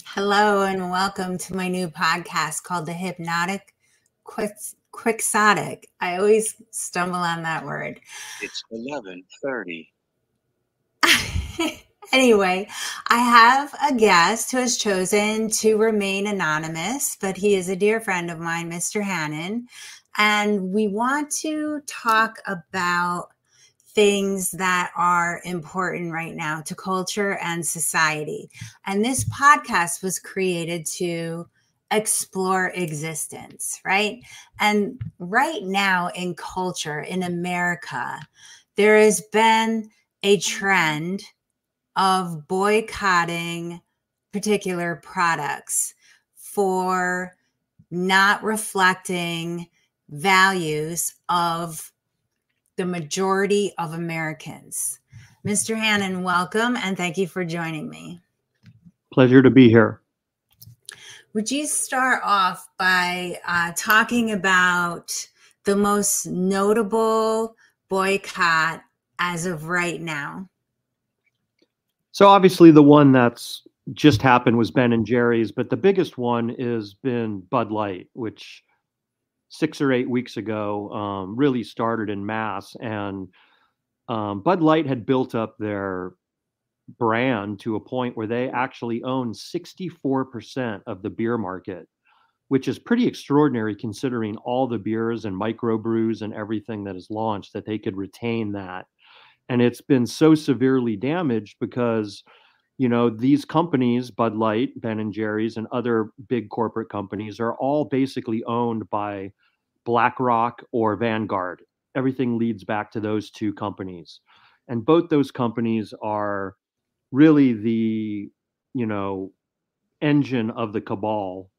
Hello and welcome to my new podcast called The Hypnotic Quixotic. I always stumble on that word. It's 11:30. Anyway, I have a guest who has chosen to remain anonymous, but he is a dear friend of mine, Mr. Hannon, and we want to talk about things that are important right now to culture and society. And this podcast was created to explore existence, right? And right now in culture in America, there has been a trend of boycotting particular products for not reflecting values of the majority of Americans. Mr. Hannon, welcome, and thank you for joining me. Pleasure to be here. Would you start off by talking about the most notable boycott as of right now? So obviously the one that's just happened was Ben & Jerry's, but the biggest one has been Bud Light, which 6 or 8 weeks ago really started in mass. And Bud Light had built up their brand to a point where they actually own 64% of the beer market, which is pretty extraordinary considering all the beers and microbrews and everything that is launched, that they could retain that. And it's been so severely damaged because, you know, these companies, Bud Light, Ben & Jerry's, and other big corporate companies are all basically owned by BlackRock or Vanguard. Everything leads back to those two companies. And both those companies are really the, engine of the cabal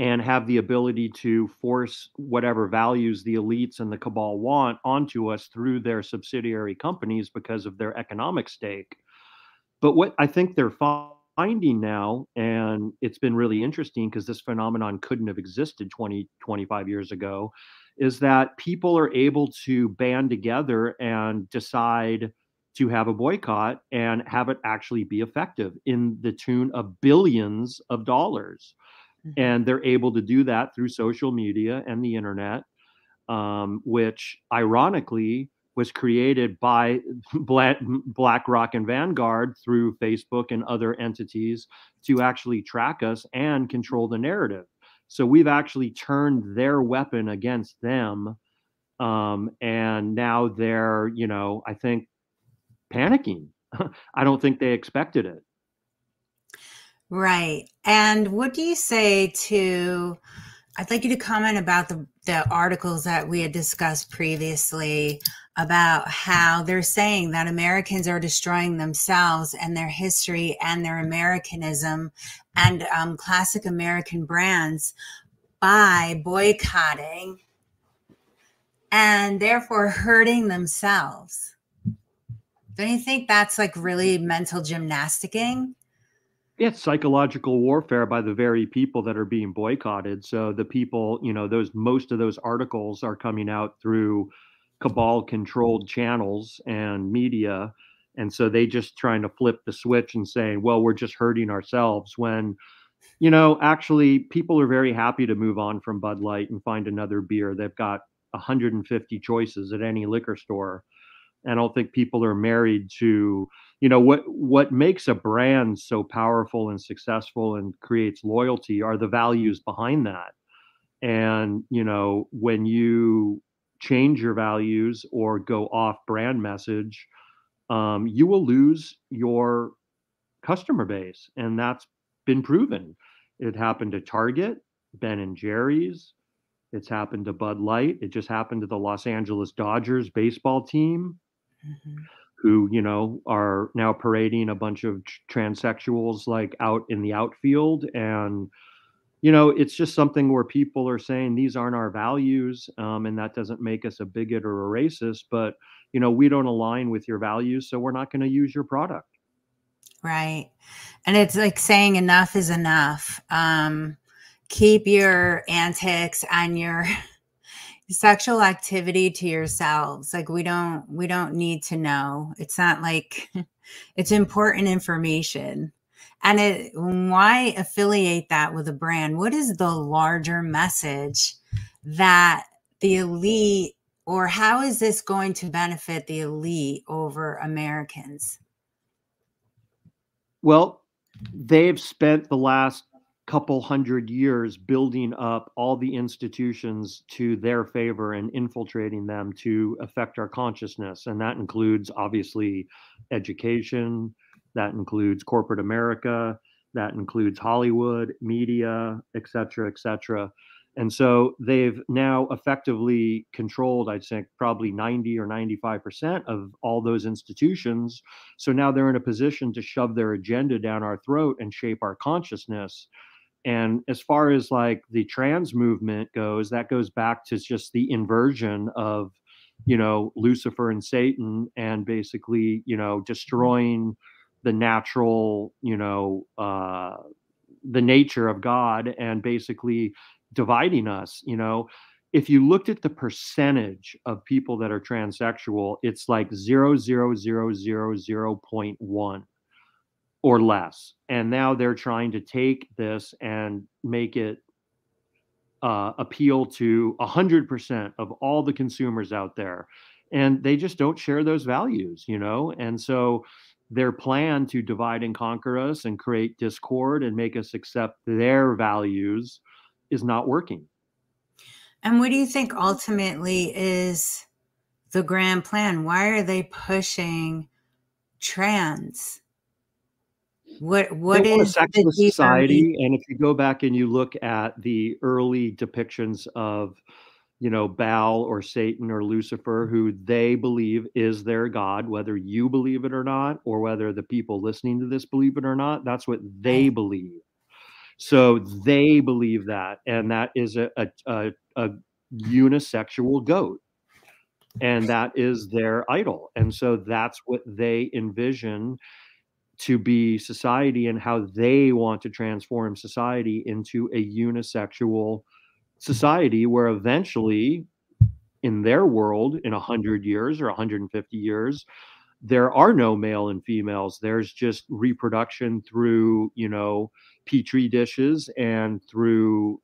and have the ability to force whatever values the elites and the cabal want onto us through their subsidiary companies because of their economic stake. But what I think they're finding now, and it's been really interesting because this phenomenon couldn't have existed 20, 25 years ago, is that people are able to band together and decide to have a boycott and have it actually be effective in the tune of billions of dollars. And they're able to do that through social media and the internet, which ironically was created by BlackRock and Vanguard through Facebook and other entities to actually track us and control the narrative. So we've actually turned their weapon against them. And now they're, I think, panicking. I don't think they expected it. Right. And what do you say to, I'd like you to comment about the articles that we had discussed previously about how they're saying that Americans are destroying themselves and their history and their Americanism and classic American brands by boycotting and therefore hurting themselves. Don't you think that's like really mental gymnasticking? It's psychological warfare by the very people that are being boycotted. So the people, most of those articles are coming out through cabal controlled channels and media. And so they just trying to flip the switch and saying, well, we're just hurting ourselves when, actually people are very happy to move on from Bud Light and find another beer. They've got 150 choices at any liquor store. I don't think people are married to, what makes a brand so powerful and successful and creates loyalty are the values behind that. And, when you change your values or go off brand message, you will lose your customer base. And that's been proven. It happened to Target, Ben & Jerry's. It's happened to Bud Light. It just happened to the Los Angeles Dodgers baseball team. Who, are now parading a bunch of transsexuals like out in the outfield. And, it's just something where people are saying these aren't our values. And that doesn't make us a bigot or a racist, but, we don't align with your values. So we're not going to use your product. Right. And it's like saying enough is enough. Keep your antics and your sexual activity to yourselves. Like we don't need to know. It's not like it's important information. And why affiliate that with a brand? What is the larger message that the elite, or how is this going to benefit the elite over Americans? Well, they've spent the last couple hundred years building up all the institutions to their favor and infiltrating them to affect our consciousness. And that includes, obviously, education, that includes corporate America, that includes Hollywood, media, et cetera, et cetera. And so they've now effectively controlled, I'd say, probably 90 or 95% of all those institutions. So now they're in a position to shove their agenda down our throat and shape our consciousness. And as far as like the trans movement goes, that goes back to just the inversion of, Lucifer and Satan, and basically, destroying the natural, the nature of God, and basically dividing us. If you looked at the percentage of people that are transsexual, it's like 0.1 or less. And now they're trying to take this and make it appeal to 100% of all the consumers out there. And they just don't share those values. And so their plan to divide and conquer us and create discord and make us accept their values is not working. And what do you think ultimately is the grand plan? Why are they pushing trans? What They want a is the sexless deeper meaning? society. And if you go back and you look at the early depictions of Baal or Satan or Lucifer, who they believe is their God, whether you believe it or not, or whether the people listening to this believe it or not, that's what they believe. So they believe that, and that is a unisexual goat, and that is their idol. And so that's what they envision to be society, and how they want to transform society into a unisexual society, where eventually, in their world, in 100 years or 150 years, there are no male and females. There's just reproduction through, petri dishes and through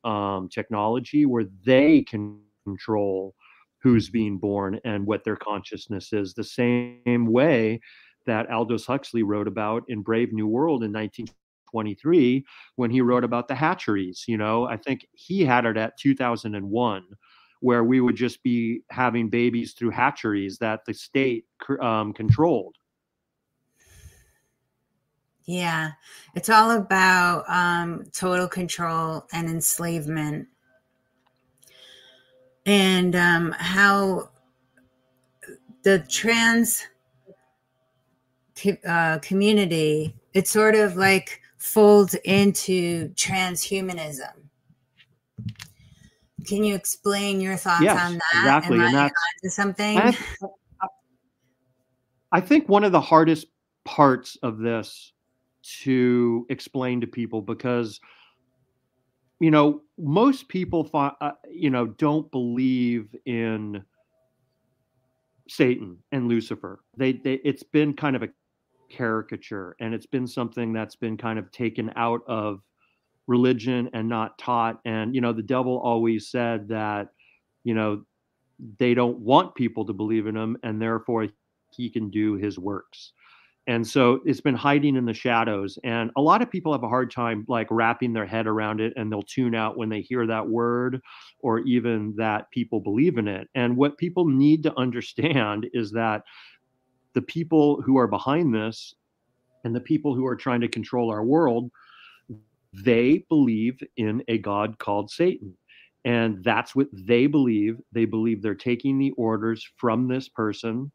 technology, where they can control who's being born and what their consciousness is, the same way that Aldous Huxley wrote about in Brave New World in 1923, when he wrote about the hatcheries. I think he had it at 2001, where we would just be having babies through hatcheries that the state controlled. Yeah, it's all about total control and enslavement, and how the trans community, it sort of like folds into transhumanism. Can you explain your thoughts on that? Exactly. Am and I that's onto something? I think one of the hardest parts of this to explain to people, because most people don't believe in Satan and Lucifer. It's been kind of a caricature, and it's been something that's been kind of taken out of religion and not taught. And the devil always said that they don't want people to believe in him, and therefore he can do his works. And so it's been hiding in the shadows, and a lot of people have a hard time like wrapping their head around it, and they'll tune out when they hear that word, or even that people believe in it. And what people need to understand is that the people who are behind this, and the people who are trying to control our world, they believe in a God called Satan. And that's what they believe. They believe they're taking the orders from this person,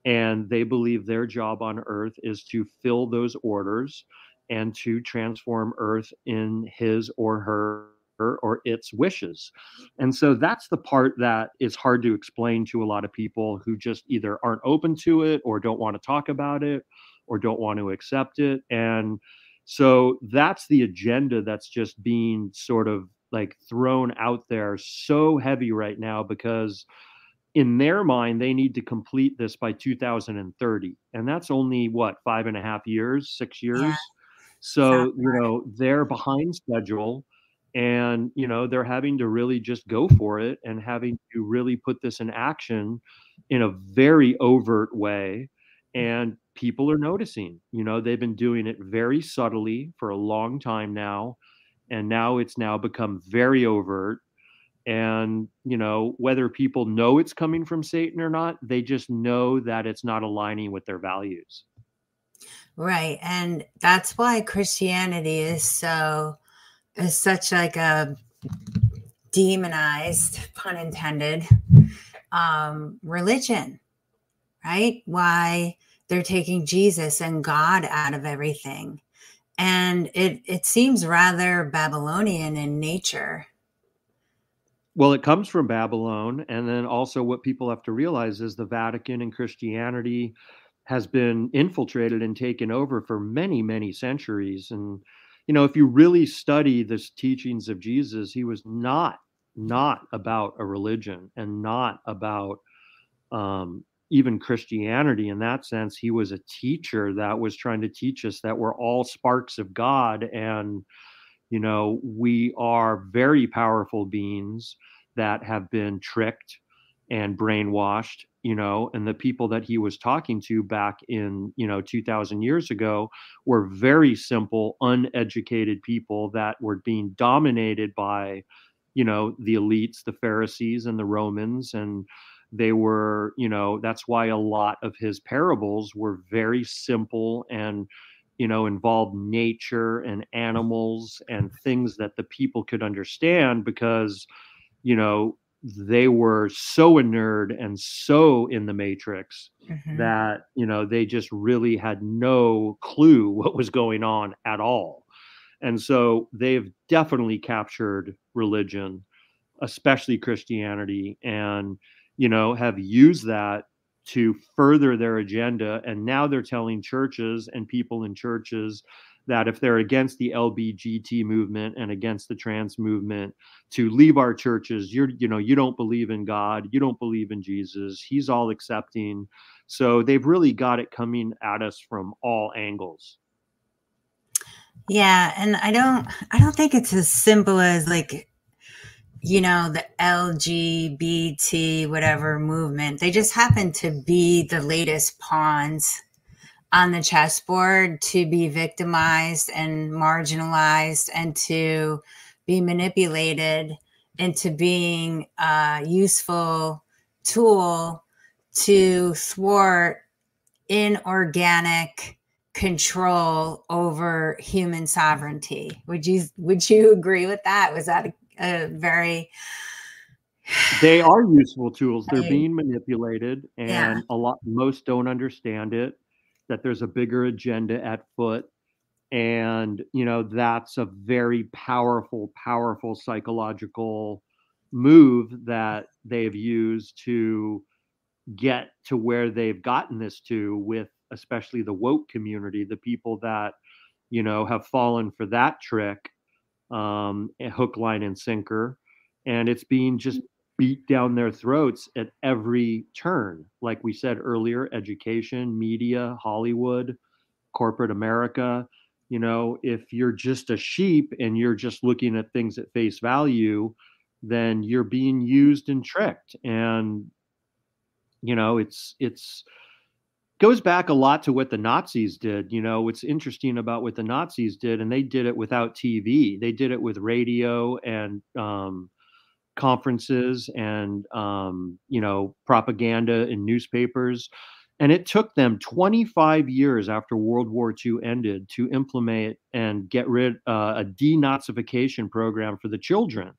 and they believe their job on earth is to fill those orders and to transform earth in his or her or its wishes. And so that's the part that is hard to explain to a lot of people who just either aren't open to it, or don't want to talk about it, or don't want to accept it. And so that's the agenda that's just being sort of like thrown out there so heavy right now, because in their mind, they need to complete this by 2030. And that's only what, 5.5 years, 6 Yeah. years? So, they're behind schedule, and, they're having to really just go for it and having to really put this in action in a very overt way. And people are noticing, they've been doing it very subtly for a long time now. And now it's now become very overt. And, whether people know it's coming from Satan or not, they just know that it's not aligning with their values. Right. And that's why Christianity is such like a demonized, pun intended, religion, right? Why they're taking Jesus and God out of everything. And it seems rather Babylonian in nature. Well, it comes from Babylon. And then also what people have to realize is the Vatican and Christianity has been infiltrated and taken over for many, many centuries. And, if you really study the teachings of Jesus, he was not about a religion and not about even Christianity in that sense. He was a teacher that was trying to teach us that we're all sparks of God. And, we are very powerful beings that have been tricked and brainwashed, and the people that he was talking to back in, 2000 years ago were very simple, uneducated people that were being dominated by, the elites, the Pharisees and the Romans. And they were, that's why a lot of his parables were very simple and, involved nature and animals and things that the people could understand because, they were so inured and so in the matrix that, they just really had no clue what was going on at all. And so they've definitely captured religion, especially Christianity, and, have used that to further their agenda. And now they're telling churches and people in churches that if they're against the LBGT movement and against the trans movement, to leave our churches. You don't believe in God, you don't believe in Jesus, he's all accepting. So they've really got it coming at us from all angles. Yeah, and I don't think it's as simple as like, the LGBT whatever movement. They just happen to be the latest pawns on the chessboard to be victimized and marginalized and to be manipulated into being a useful tool to thwart inorganic control over human sovereignty. Would you agree with that? Was that a very... They are useful tools. They're being manipulated, and most don't understand it, that there's a bigger agenda at foot. And, that's a very powerful psychological move that they've used to get to where they've gotten this to, with especially the woke community, the people that, have fallen for that trick, hook, line, and sinker. And it's being just beat down their throats at every turn. Like we said earlier, education, media, Hollywood, corporate America. If you're just a sheep and you're just looking at things at face value, then you're being used and tricked. And, it's goes back a lot to what the Nazis did. What's interesting about what the Nazis did, and they did it without TV. They did it with radio and conferences and, propaganda in newspapers. And it took them 25 years after World War II ended to implement and get rid a denazification program for the children.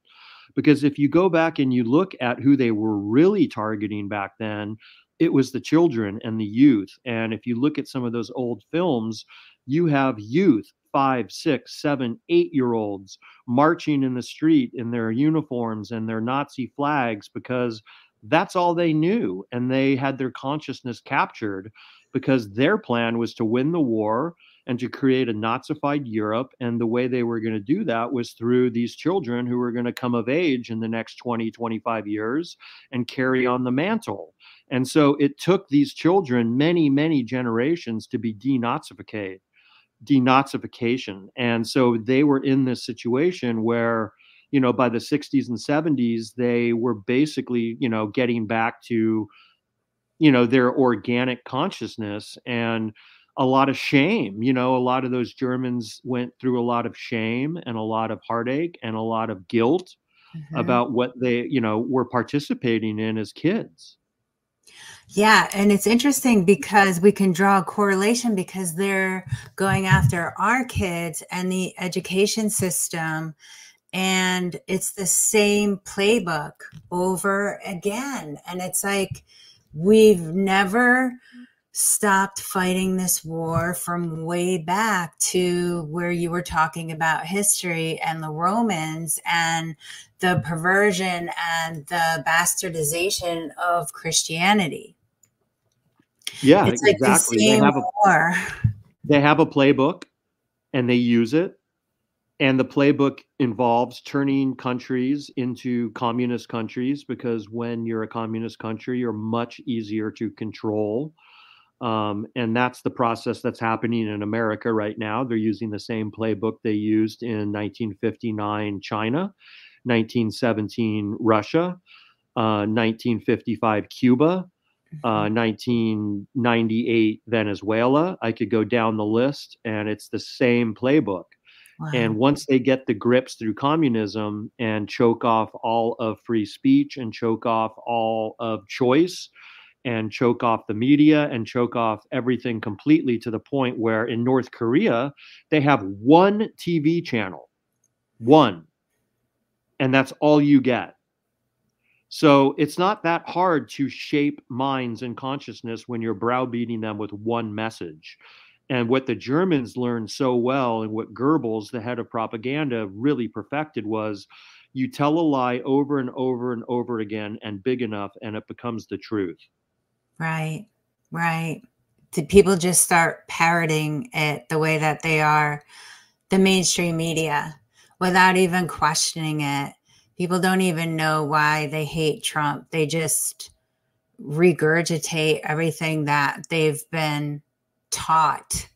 Because if you go back and you look at who they were really targeting back then, it was the children and the youth. And if you look at some of those old films, you have youth, 5, 6, 7, 8-year-olds marching in the street in their uniforms and their Nazi flags because that's all they knew. And they had their consciousness captured because their plan was to win the war and to create a Nazified Europe. And the way they were going to do that was through these children who were going to come of age in the next 20, 25 years and carry on the mantle. And so it took these children many, many generations to be denazified. denazification. And so they were in this situation where, you know, by the 60s and 70s, they were basically, you know, getting back to, you know, their organic consciousness, and a lot of shame. You know, a lot of those Germans went through a lot of shame and a lot of heartache and a lot of guilt about what they, you know, were participating in as kids. Yeah, and it's interesting because we can draw a correlation because they're going after our kids and the education system, and it's the same playbook over again. And it's like we've never stopped fighting this war from way back to where you were talking about history and the Romans and the perversion and the bastardization of Christianity. Yeah, It's like exactly. the same war. They have a playbook and they use it. And the playbook involves turning countries into communist countries, because when you're a communist country, you're much easier to control. And that's the process that's happening in America right now. They're using the same playbook they used in 1959 China, 1917 Russia, 1955 Cuba, 1998 Venezuela. I could go down the list, and it's the same playbook. Wow. And once they get the grips through communism and choke off all of free speech and choke off all of choice and choke off the media and choke off everything completely, to the point where in North Korea, they have one TV channel, one, and that's all you get. So it's not that hard to shape minds and consciousness when you're browbeating them with one message. And what the Germans learned so well, and what Goebbels, the head of propaganda, really perfected, was you tell a lie over and over and over again and big enough, and it becomes the truth. Right, right. Did people just start parroting it the way that they are, the mainstream media, without even questioning it? People don't even know why they hate Trump. They just regurgitate everything that they've been taught,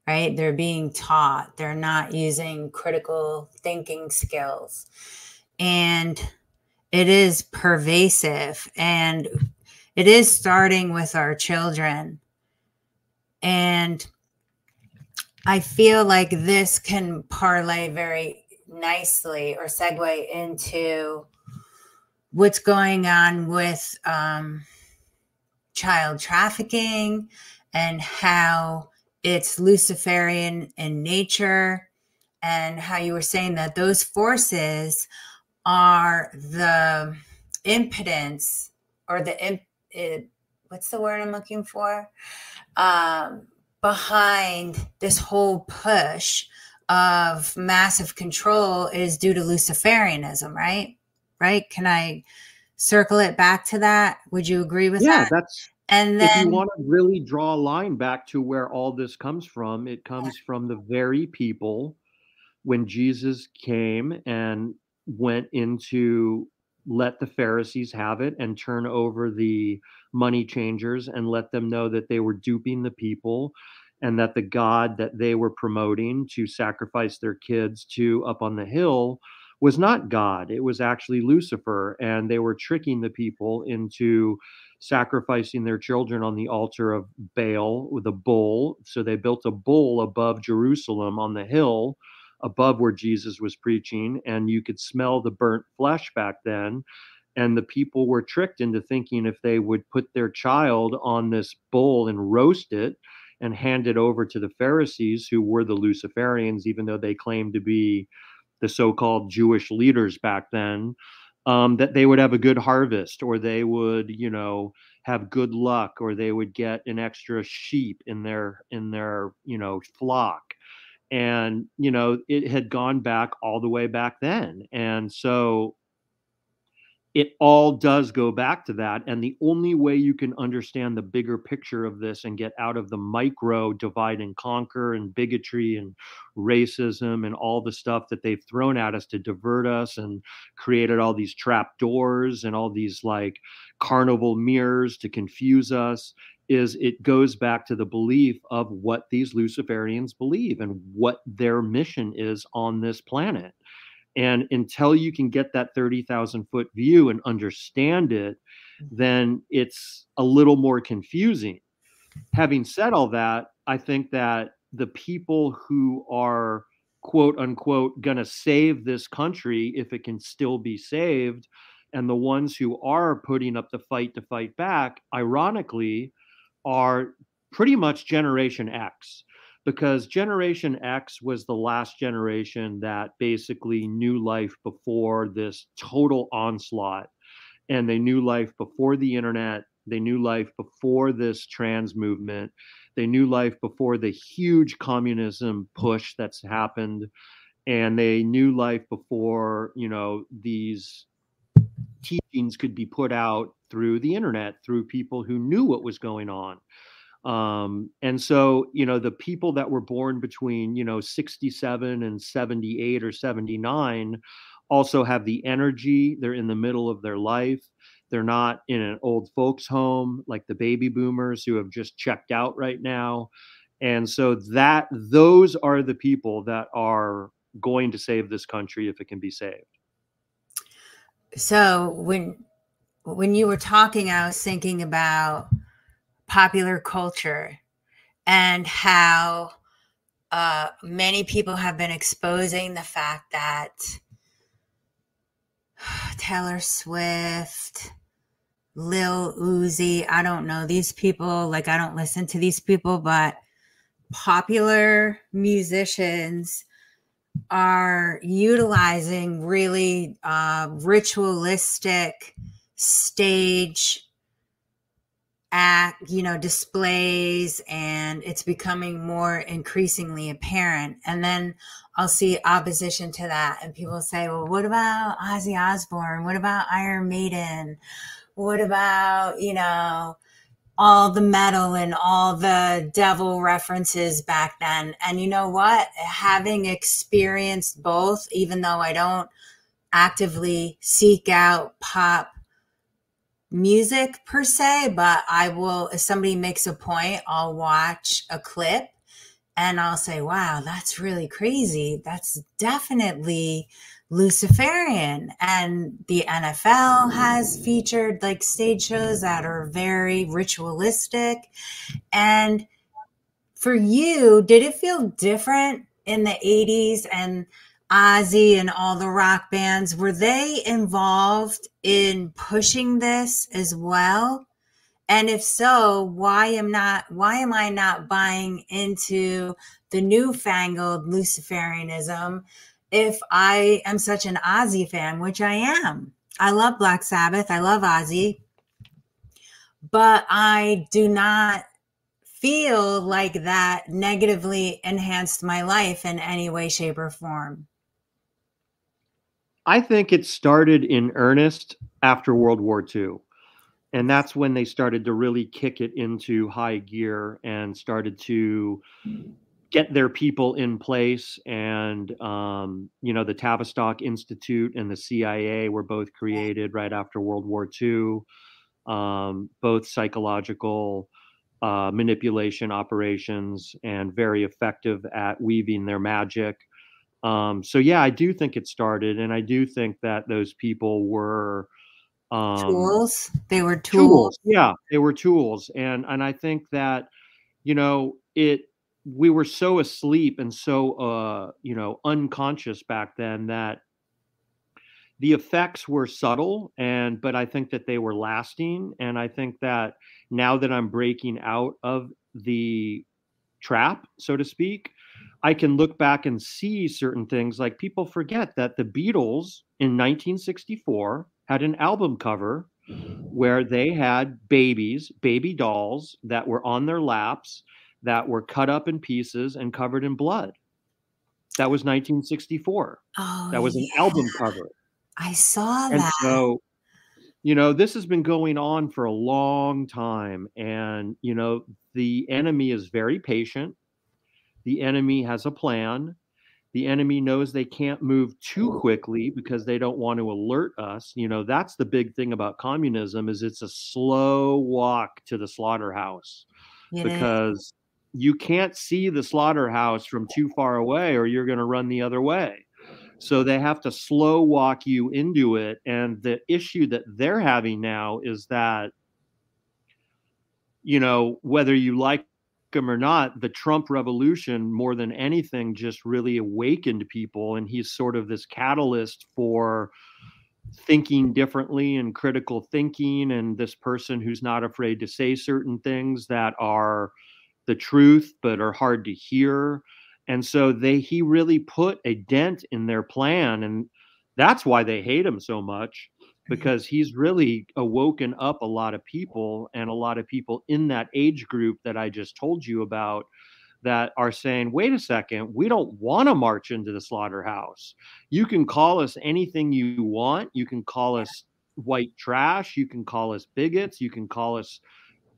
right? They're being taught. They're not using critical thinking skills. And it is pervasive, and it is starting with our children. And I feel like this can parlay very nicely or segue into what's going on with child trafficking and how it's Luciferian in nature, and how you were saying that those forces are the impotence, or the what's the word I'm looking for? Behind this whole push of massive control is due to Luciferianism, right? Right? Can I circle it back to that? Would you agree with that? Yeah, that's, and then, if you want to really draw a line back to where all this comes from, it comes from the very people when Jesus came and went into let the Pharisees have it and turn over the money changers and let them know that they were duping the people, and that the God that they were promoting to sacrifice their kids to up on the hill was not God. It was actually Lucifer, and they were tricking the people into sacrificing their children on the altar of Baal with a bull. So they built a bull above Jerusalem on the hill above where Jesus was preaching, and you could smell the burnt flesh back then. And the people were tricked into thinking if they would put their child on this bull and roast it and hand it over to the Pharisees, who were the Luciferians, even though they claimed to be the so-called Jewish leaders back then, that they would have a good harvest, or they would, you know, have good luck, or they would get an extra sheep in their, you know, flock. And, you know, it had gone back all the way back then. And so it all does go back to that. And the only way you can understand the bigger picture of this and get out of the micro divide and conquer and bigotry and racism and all the stuff that they've thrown at us to divert us and created all these trap doors and all these like carnival mirrors to confuse us, is it goes back to the belief of what these Luciferians believe and what their mission is on this planet. And until you can get that 30,000 foot view and understand it, then it's a little more confusing. Having said all that, I think that the people who are quote unquote going to save this country, if it can still be saved, and the ones who are putting up the fight to fight back, ironically, are pretty much Generation X, because Generation X was the last generation that basically knew life before this total onslaught. And they knew life before the internet. They knew life before this trans movement. They knew life before the huge communism push that's happened. And they knew life before, you know, these teachings could be put out through the internet, through people who knew what was going on. And so, you know, the people that were born between, you know, 67 and 78 or 79 also have the energy. They're in the middle of their life. They're not in an old folks home like the baby boomers who have just checked out right now. And so that those are the people that are going to save this country if it can be saved. So when you were talking, I was thinking about popular culture and how many people have been exposing the fact that Taylor Swift, Lil Uzi, I don't know these people, like I don't listen to these people, but popular musicians are utilizing really ritualistic stage act, you know, displays, and it's becoming more increasingly apparent. And then I'll see opposition to that, and people say, well, what about Ozzy Osbourne? What about Iron Maiden? What about, you know, all the metal and all the devil references back then? And you know what? Having experienced both, even though I don't actively seek out pop music per se, but I will, if somebody makes a point, I'll watch a clip and I'll say, wow, that's really crazy. That's definitely Luciferian. And the NFL has featured like stage shows that are very ritualistic. And for you, did it feel different in the 80s? And Ozzy and all the rock bands, were they involved in pushing this as well? And if so, why am I not buying into the newfangled Luciferianism if I am such an Ozzy fan, which I am? I love Black Sabbath. I love Ozzy. But I do not feel like that negatively enhanced my life in any way, shape, or form. I think it started in earnest after World War II. And that's when they started to really kick it into high gear and started to get their people in place. And, you know, the Tavistock Institute and the CIA were both created right after World War II, both psychological manipulation operations and very effective at weaving their magic. So, yeah, I do think it started. And I do think that those people were tools. They were tools. Yeah, they were tools. And I think that, you know, we were so asleep and so you know, unconscious back then that the effects were subtle, but I think that they were lasting. And I think that now that I'm breaking out of the trap, so to speak, I can look back and see certain things. Like, people forget that the Beatles in 1964 had an album cover where they had baby dolls that were on their laps, that were cut up in pieces and covered in blood. That was 1964. Oh, that was an album cover. I saw And that. so, you know, this has been going on for a long time. And, you know, the enemy is very patient. The enemy has a plan. The enemy knows they can't move too quickly because they don't want to alert us. That's the big thing about communism, is it's a slow walk to the slaughterhouse, because you can't see the slaughterhouse from too far away or you're going to run the other way. So they have to slow walk you into it. And the issue that they're having now is that, whether you like him or not, the Trump revolution, more than anything, just really awakened people. And he's sort of this catalyst for thinking differently and critical thinking, and this person who's not afraid to say certain things that are the truth but are hard to hear. And so he really put a dent in their plan, and that's why they hate him so much, because he's really awoken up a lot of people, and a lot of people in that age group that I just told you about that are saying, wait a second, we don't want to march into the slaughterhouse. You can call us anything you want. You can call us white trash. You can call us bigots. You can call us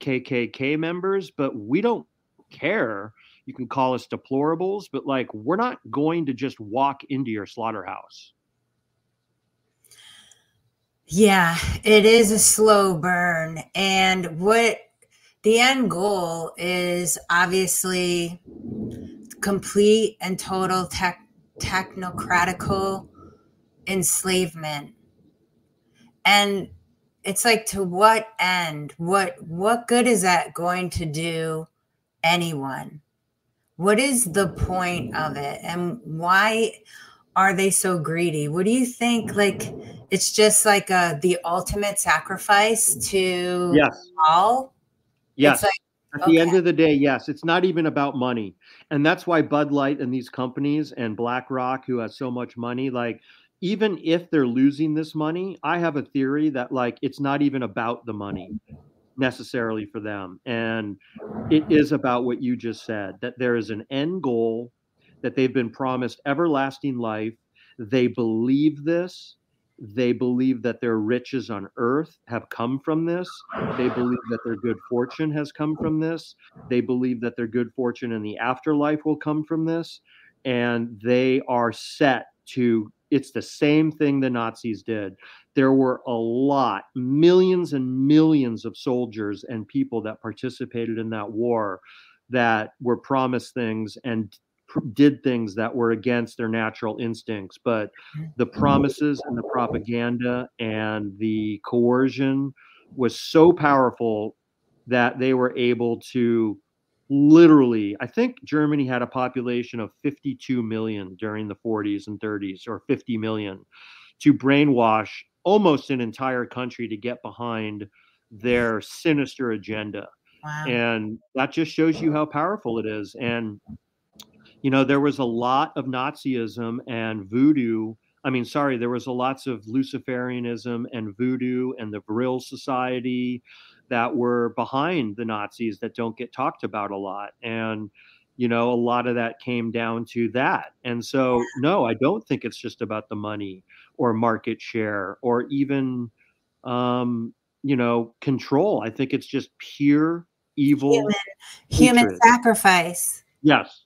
KKK members, but we don't care. You can call us deplorables, but we're not going to just walk into your slaughterhouse. Yeah, it is a slow burn. And what the end goal is, obviously complete and total technocratical enslavement. And it's to what end? What good is that going to do anyone? What is the point of it? And why are they so greedy? What do you think? It's just the ultimate sacrifice to all? Yes. At the end of the day, yes. It's not even about money. And that's why Bud Light and these companies and BlackRock, who has so much money, even if they're losing this money, I have a theory that it's not even about the money necessarily for them. And it is about what you just said, that there is an end goal, that they've been promised everlasting life. They believe this. They believe that their riches on earth have come from this. They believe that their good fortune has come from this. They believe that their good fortune in the afterlife will come from this. And they are set to, it's the same thing the Nazis did. There were millions and millions of soldiers and people that participated in that war that were promised things and did things that were against their natural instincts. But the promises and the propaganda and the coercion was so powerful that they were able to literally, I think Germany had a population of 52 million during the 40s and 30s, or 50 million, to brainwash almost an entire country to get behind their sinister agenda. Wow. And that just shows you how powerful it is. And there was a lot of Nazism and voodoo. There was lots of Luciferianism and voodoo and the Vril Society that were behind the Nazis that don't get talked about a lot. And, a lot of that came down to that. And so, no, I don't think it's just about the money or market share or even, control. I think it's just pure evil. Human sacrifice. Yes.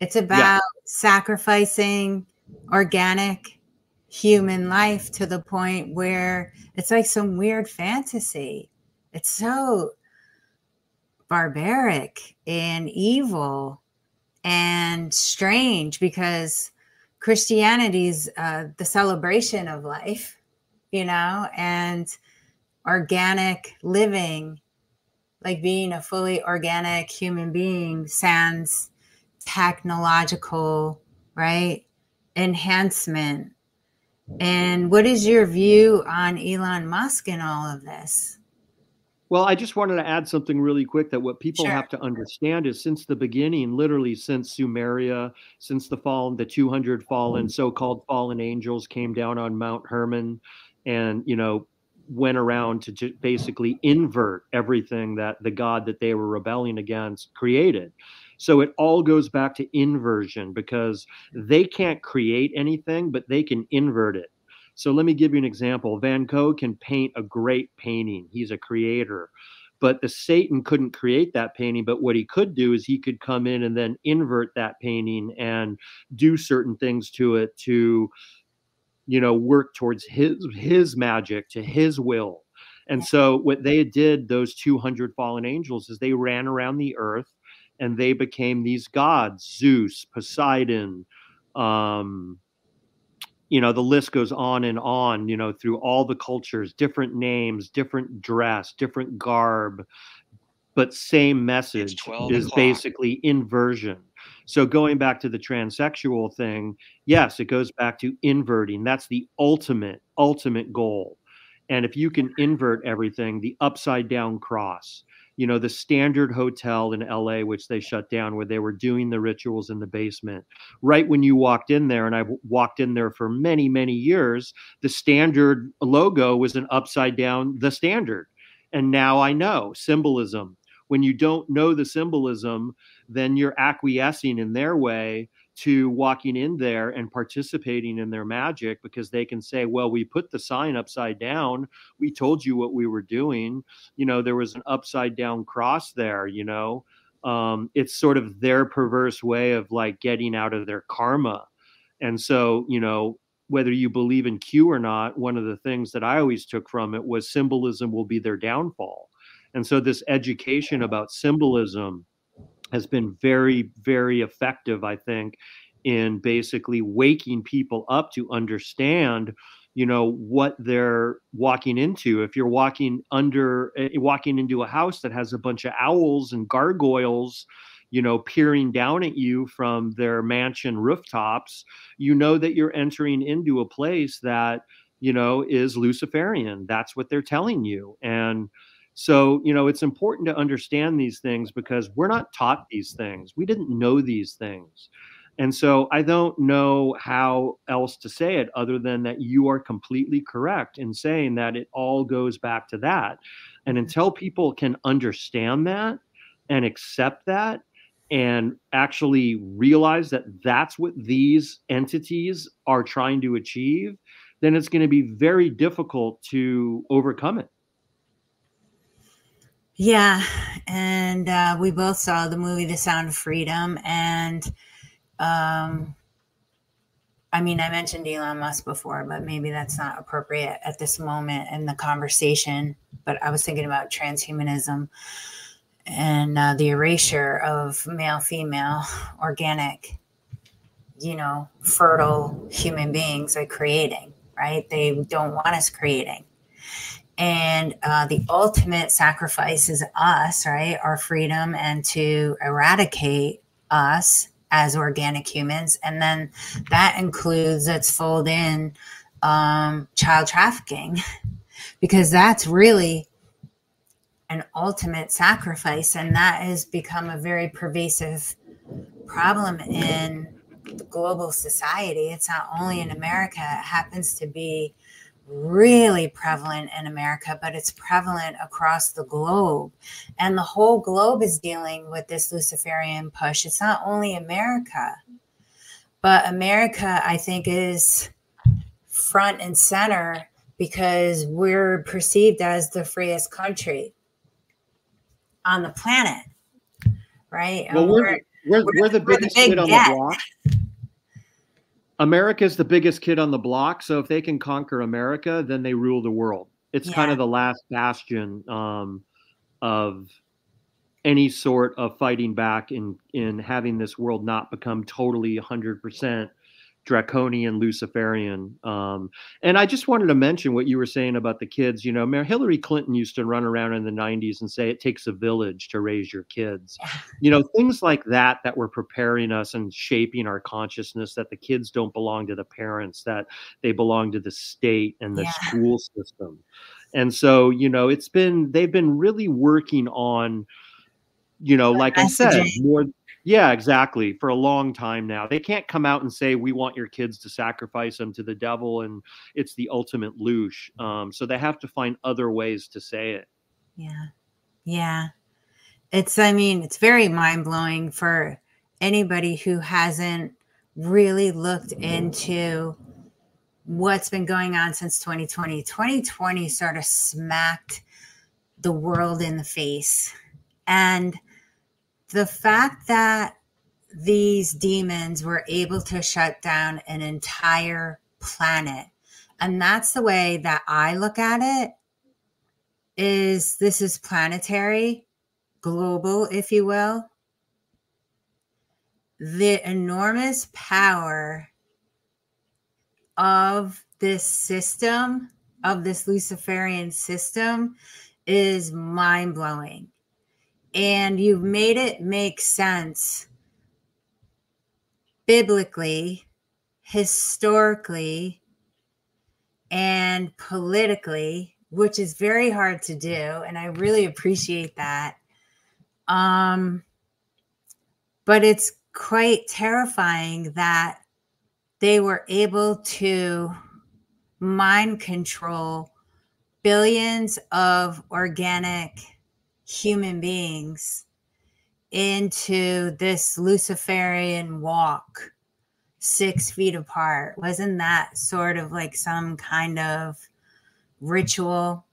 It's about sacrificing organic human life to the point where it's like some weird fantasy. It's so barbaric and evil and strange, because Christianity is the celebration of life, and organic living, being a fully organic human being, sans technological, right, enhancement. And what is your view on Elon Musk and all of this? Well, I just wanted to add something really quick, that what people have to understand is, since the beginning, literally since Sumeria, since the 200 fallen, so-called fallen angels came down on Mount Hermon and, went around to basically invert everything that the God that they were rebelling against created. So it all goes back to inversion, because they can't create anything, but they can invert it. So let me give you an example. Van Gogh can paint a great painting. He's a creator. but the Satan couldn't create that painting. But what he could do is he could come in and then invert that painting and do certain things to it to, work towards his magic, to his will. And so what they did, those 200 fallen angels, is they ran around the earth and they became these gods: Zeus, Poseidon, the list goes on and on, through all the cultures, different names, different dress, different garb, but same message is basically inversion. So going back to the transsexual thing, yes, it goes back to inverting. That's the ultimate goal. And if you can invert everything, the upside down cross, the Standard Hotel in LA, which they shut down, where they were doing the rituals in the basement. Right when you walked in there, and I've walked in there for many, many years, the Standard logo was an upside down, the Standard. And now I know symbolism. When you don't know the symbolism, then you're acquiescing in their way to walking in there and participating in their magic, because they can say, well, we put the sign upside down. We told you what we were doing. There was an upside down cross there, it's sort of their perverse way of like getting out of their karma. And so, whether you believe in Q or not, one of the things that I always took from it was symbolism will be their downfall. And so this education about symbolism has been very, very effective, I think, in basically waking people up to understand, what they're walking into. If you're walking into a house that has a bunch of owls and gargoyles, peering down at you from their mansion rooftops, that you're entering into a place that, is Luciferian. That's what they're telling you. And so, it's important to understand these things because we're not taught these things. We didn't know these things. And so I don't know how else to say it other than that you are completely correct in saying that it all goes back to that. And until people can understand that and accept that and actually realize that that's what these entities are trying to achieve, then it's going to be very difficult to overcome it. Yeah, and we both saw the movie The Sound of Freedom, and I mentioned Elon Musk before, but maybe that's not appropriate at this moment in the conversation. But I was thinking about transhumanism and the erasure of male, female, organic, fertile human beings are creating, right? They don't want us creating. And the ultimate sacrifice is us, right? Our freedom, and to eradicate us as organic humans. And then that includes, let's fold in child trafficking, because that's really an ultimate sacrifice. And that has become a very pervasive problem in the global society. It's not only in America. It happens to be really prevalent in America, but it's prevalent across the globe. And the whole globe is dealing with this Luciferian push. It's not only America, but America, I think, is front and center because we're perceived as the freest country on the planet, right? Well, we're the biggest kid on the block. America's the biggest kid on the block. So if they can conquer America, then they rule the world. It's kind of the last bastion of any sort of fighting back in having this world not become totally 100% draconian Luciferian. And I just wanted to mention what you were saying about the kids. Hillary Clinton used to run around in the 90s and say it takes a village to raise your kids. Things like that were preparing us and shaping our consciousness that the kids don't belong to the parents, that they belong to the state and the school system. And so, they've been really working on, like I said, more. Yeah, exactly. For a long time now. They can't come out and say, we want your kids to sacrifice them to the devil and it's the ultimate loosh. So they have to find other ways to say it. Yeah. Yeah. It's very mind-blowing for anybody who hasn't really looked into what's been going on since 2020. 2020 sort of smacked the world in the face. And the fact that these demons were able to shut down an entire planet, and that's the way that I look at it, is this is planetary, global, if you will. The enormous power of this system, of this Luciferian system, is mind-blowing. And you've made it make sense biblically, historically, and politically, which is very hard to do, and I really appreciate that. But it's quite terrifying that they were able to mind control billions of organic human beings into this Luciferian walk 6 feet apart. Wasn't that sort of like some kind of ritual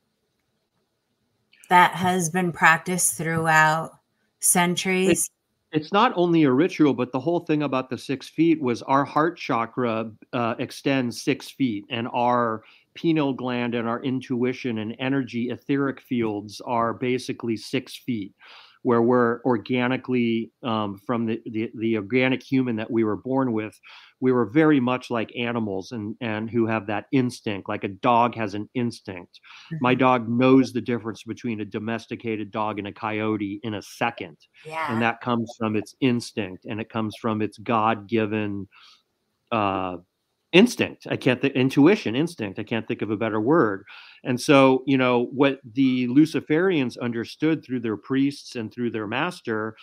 that has been practiced throughout centuries? It's not only a ritual, but the whole thing about the 6 feet was our heart chakra extends 6 feet, and our pineal gland and our intuition and energy etheric fields are basically 6 feet, where we're organically from the organic human that we were born with. We were very much like animals and who have that instinct, like a dog has an instinct. My dog knows the difference between a domesticated dog and a coyote in a second. Yeah. And that comes from its instinct, and it comes from its God-given instinct. Intuition, instinct. I can't think of a better word. And so, you know, what the Luciferians understood through their priests and through their master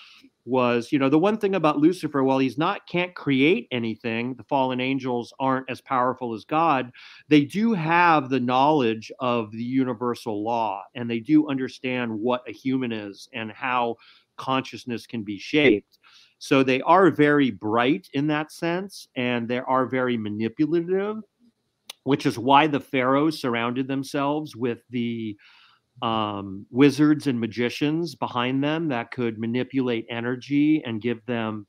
was, you know, the one thing about Lucifer, while can't create anything, the fallen angels aren't as powerful as God. They do have the knowledge of the universal law, and they do understand what a human is and how consciousness can be shaped. So they are very bright in that sense, and they are very manipulative, which is why the pharaohs surrounded themselves with the wizards and magicians behind them that could manipulate energy and give them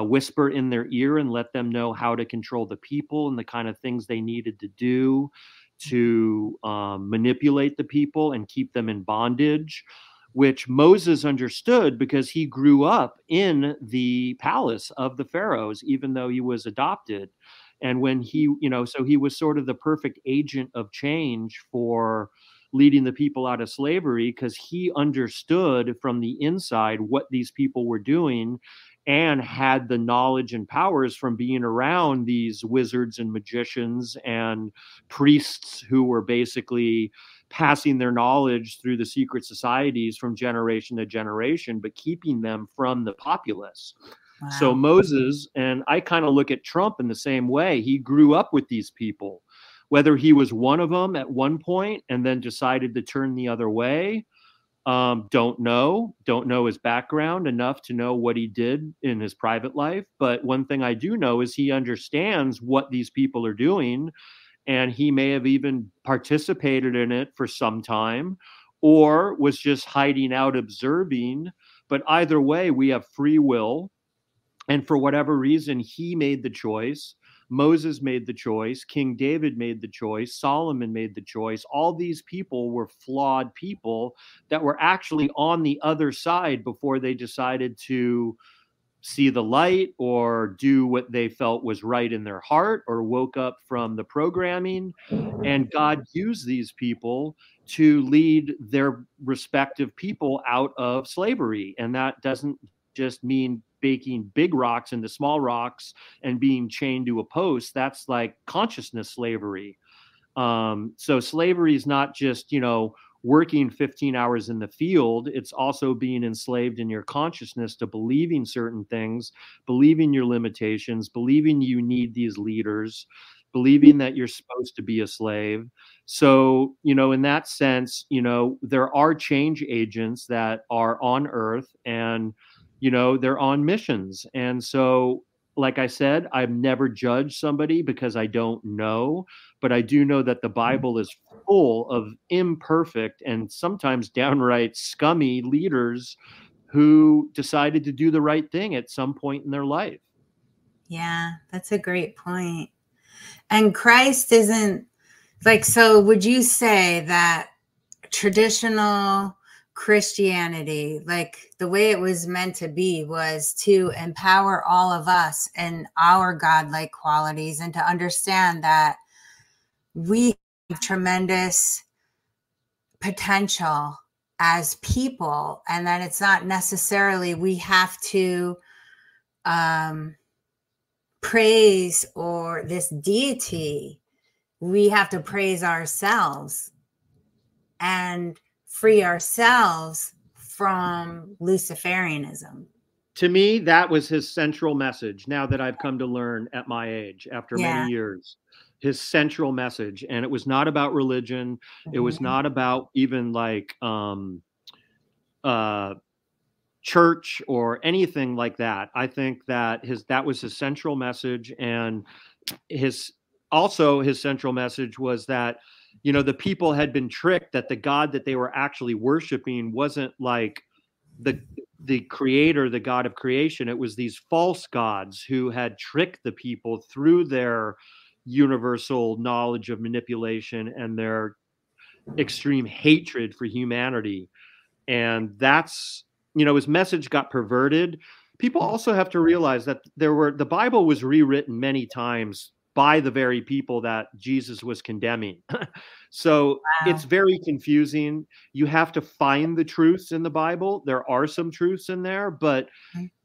whisper in their ear and let them know how to control the people and the kind of things they needed to do to manipulate the people and keep them in bondage, which Moses understood because he grew up in the palace of the pharaohs, even though he was adopted. And when he, you know, so he was sort of the perfect agent of change for leading the people out of slavery, because he understood from the inside what these people were doing and had the knowledge and powers from being around these wizards and magicians and priests who were basically passing their knowledge through the secret societies from generation to generation, but keeping them from the populace. Wow. So Moses, and I kind of look at Trump in the same way. He grew up with these people, whether he was one of them at one point and then decided to turn the other way. Don't know his background enough to know what he did in his private life. But one thing I do know is he understands what these people are doing, and he may have even participated in it for some time or was just hiding out observing. But either way, we have free will. And for whatever reason, he made the choice. Moses made the choice. King David made the choice. Solomon made the choice. All these people were flawed people that were actually on the other side before they decided to see the light or do what they felt was right in their heart or woke up from the programming. And God used these people to lead their respective people out of slavery. And that doesn't just mean baking big rocks into small rocks and being chained to a post. That's like consciousness slavery. So slavery is not just, you know, working 15 hours in the field. It's also being enslaved in your consciousness to believing certain things, believing your limitations, believing you need these leaders, believing that you're supposed to be a slave. So, you know, in that sense, you know, there are change agents that are on Earth and, you know, they're on missions. And so, like I said, I've never judged somebody because I don't know, but I do know that the Bible is full of imperfect and sometimes downright scummy leaders who decided to do the right thing at some point in their life. Yeah, that's a great point. And Christ isn't like, so would you say that traditional Christianity, like the way it was meant to be, was to empower all of us and our godlike qualities, and to understand that we have tremendous potential as people, and that it's not necessarily we have to praise or this deity. We have to praise ourselves and free ourselves from Luciferianism. To me, that was his central message. Now that I've come to learn at my age, after many years, his central message. And it was not about religion. It was not about even like church or anything like that. I think that that was his central message. And his central message was that, you know, the people had been tricked, that the God that they were actually worshiping wasn't like the creator, the God of creation. It was these false gods who had tricked the people through their universal knowledge of manipulation and their extreme hatred for humanity. And that's, you know, his message got perverted. People also have to realize that the Bible was rewritten many times by the very people that Jesus was condemning. So it's very confusing. You have to find the truths in the Bible. There are some truths in there, but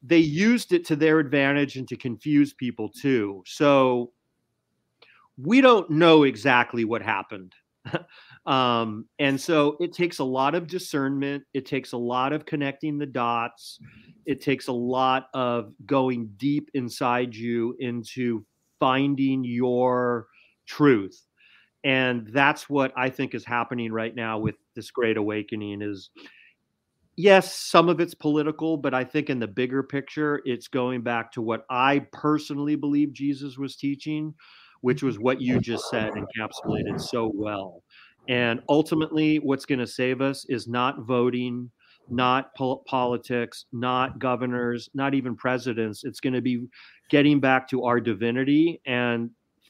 they used it to their advantage and to confuse people too. So we don't know exactly what happened. And so it takes a lot of discernment. It takes a lot of connecting the dots. It takes a lot of going deep inside you into finding your truth. And that's what I think is happening right now with this Great Awakening is, yes, some of it's political, but I think in the bigger picture, it's going back to what I personally believe Jesus was teaching, which was what you just said, encapsulated so well. And ultimately, what's going to save us is not voting, not politics, not governors, not even presidents. It's going to be getting back to our divinity and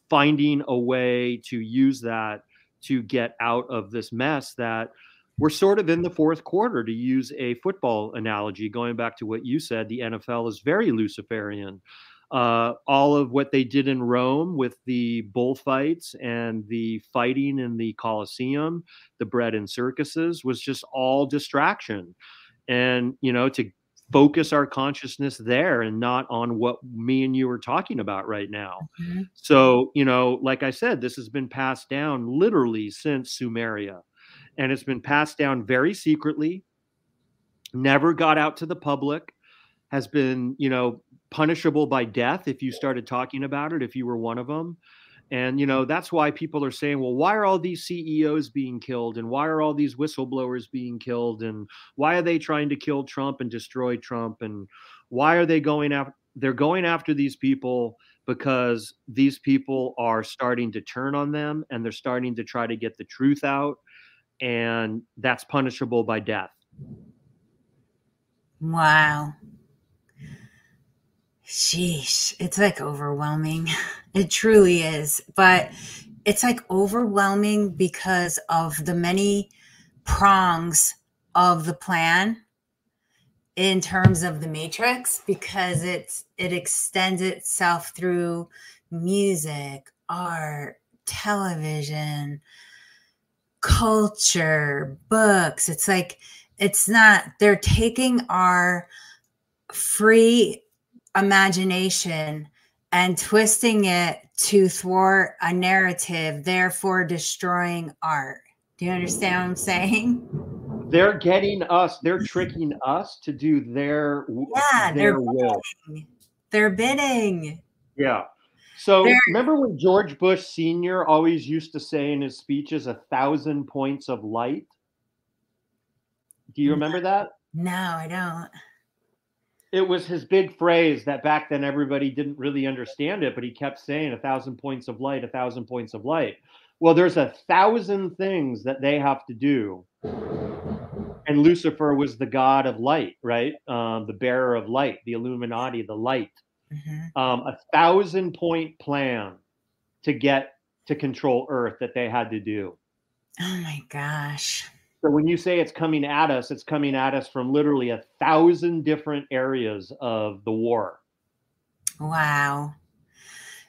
finding a way to use that to get out of this mess that we're sort of in the fourth quarter, to use a football analogy. Going back to what you said, the NFL is very Luciferian. All of what they did in Rome with the bullfights and the fighting in the Colosseum, the bread and circuses, was just all distraction. And, you know, to focus our consciousness there and not on what me and you are talking about right now. So, you know, like I said, this has been passed down literally since Sumeria. And it's been passed down very secretly, never got out to the public, has been, you know, punishable by death if you started talking about it, if you were one of them. And, you know, that's why people are saying, well, why are all these CEOs being killed? And why are all these whistleblowers being killed? And why are they trying to kill Trump and destroy Trump? And why are they going after? They're going after these people because these people are starting to turn on them and they're starting to try to get the truth out. And that's punishable by death. Wow. Sheesh. It's like overwhelming. It truly is. But it's like overwhelming because of the many prongs of the plan in terms of the matrix, because it extends itself through music, art, television, culture, books. It's like, it's not, they're taking our free imagination and twisting it to thwart a narrative, therefore destroying art. Do you understand what I'm saying? They're getting us, they're tricking us to do their will. They're bidding. Yeah. So remember when George Bush Sr. always used to say in his speeches, 1,000 points of light? Do you remember that? No, I don't. It was his big phrase that back then everybody didn't really understand it, but he kept saying 1,000 points of light, 1,000 points of light. Well, there's 1,000 things that they have to do. And Lucifer was the god of light, right? The bearer of light, the Illuminati, the light. 1,000-point plan to get to control Earth that they had to do. Oh my gosh. So when you say it's coming at us, it's coming at us from literally 1,000 different areas of the war. Wow.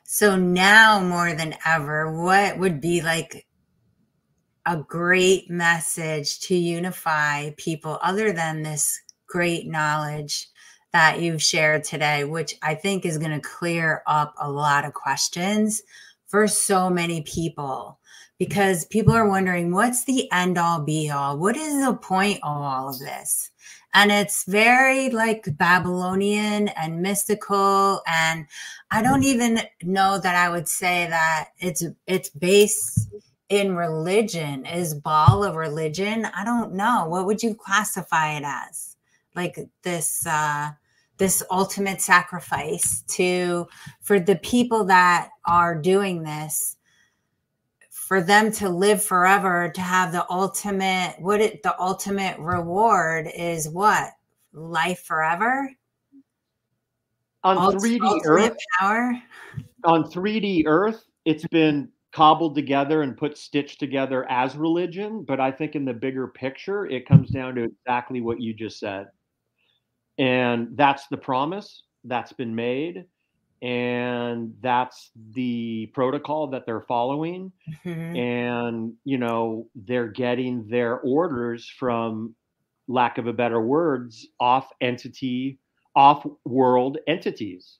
So now more than ever, what would be like a great message to unify people other than this great knowledge that you've shared today, which I think is going to clear up a lot of questions for so many people? Because people are wondering, what's the end all be all? What is the point of all of this? And it's very like Babylonian and mystical. And I don't even know that I would say that it's based in religion. Is Baal a religion? I don't know. What would you classify it as? Like this ultimate sacrifice for the people that are doing this, for them to live forever, to have the ultimate, the ultimate reward is what? Life forever? On 3D Earth, power? On 3D Earth, it's been cobbled together and stitched together as religion, but I think in the bigger picture, it comes down to exactly what you just said. And that's the promise that's been made. And that's the protocol that they're following. Mm-hmm. And, they're getting their orders from, lack of a better words, off-world entities.